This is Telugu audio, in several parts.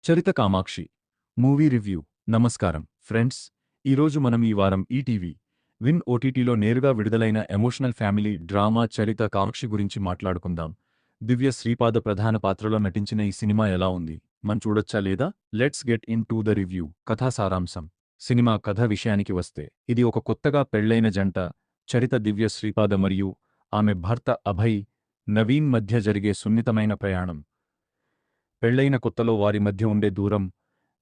చరిత కామాక్షి మూవీ రివ్యూ. నమస్కారం ఫ్రెండ్స్, ఈరోజు మనం ఈ వారం ఈటీవీ విన్ ఓటీటీలో నేరుగా విడుదలైన ఎమోషనల్ ఫ్యామిలీ డ్రామా చరిత కామాక్షి గురించి మాట్లాడుకుందాం. దివ్య శ్రీపాద ప్రధాన పాత్రలో నటించిన ఈ సినిమా ఎలా ఉంది, మనం చూడొచ్చా లేదా? Let's get in to the review. కథా సారాంశం. సినిమా కథ విషయానికి వస్తే, ఇది ఒక కొత్తగా పెళ్లైన జంట చరిత దివ్య శ్రీపాద మరియు ఆమె భర్త అభయ్ నవీన్ మధ్య జరిగే సున్నితమైన ప్రయాణం. పెళ్లైన కొత్తలో వారి మధ్య ఉండే దూరం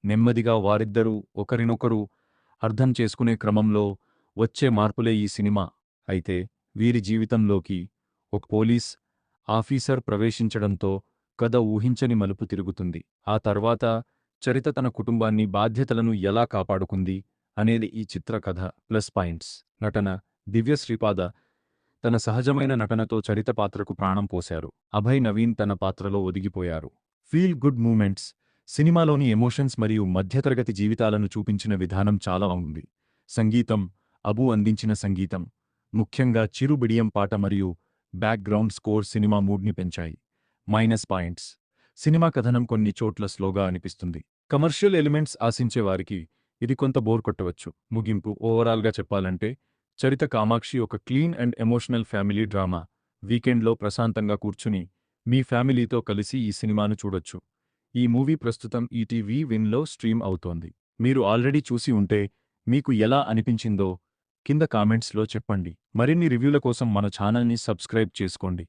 నెమ్మదిగా వారిద్దరూ ఒకరినొకరు అర్థం చేసుకునే క్రమంలో వచ్చే మార్పులే ఈ సినిమా. అయితే వీరి జీవితంలోకి ఒక పోలీస్ ఆఫీసర్ ప్రవేశించడంతో కథ ఊహించని మలుపు తిరుగుతుంది. ఆ తర్వాత చరిత తన కుటుంబాన్ని, బాధ్యతలను ఎలా కాపాడుకుంది అనేది ఈ చిత్ర కథ. Plus points. నటన. దివ్య శ్రీపాద తన సహజమైన నటనతో చరిత పాత్రకు ప్రాణం పోశారు. అభయ్ నవీన్ తన పాత్రలో ఒదిగిపోయారు. Feel good moments. సినిమాలోని ఎమోషన్స్ మరియు మధ్యతరగతి జీవితాలను చూపించిన విధానం చాలా బాగుంది. సంగీతం. అబు అందించిన సంగీతం, ముఖ్యంగా చిరు బిడియం పాట మరియు బ్యాక్గ్రౌండ్ స్కోర్ సినిమా మూడ్ని పెంచాయి. Minus points. సినిమా కథనం కొన్ని చోట్ల స్లోగా అనిపిస్తుంది. కమర్షియల్ ఎలిమెంట్స్ ఆశించే వారికి ఇది కొంత బోర్ కొట్టవచ్చు. ముగింపు. ఓవరాల్గా చెప్పాలంటే, చరిత కామాక్షి ఒక clean and emotional family drama. వీకెండ్లో ప్రశాంతంగా కూర్చుని మీ ఫ్యామిలీతో కలిసి ఈ సినిమాను చూడొచ్చు. ఈ మూవీ ప్రస్తుతం ఈటీవీ విన్లో స్ట్రీమ్ అవుతోంది. మీరు ఆల్రెడీ చూసి ఉంటే మీకు ఎలా అనిపించిందో కింద కామెంట్స్లో చెప్పండి. మరిన్ని రివ్యూల కోసం మన ఛానల్ని సబ్స్క్రైబ్ చేసుకోండి.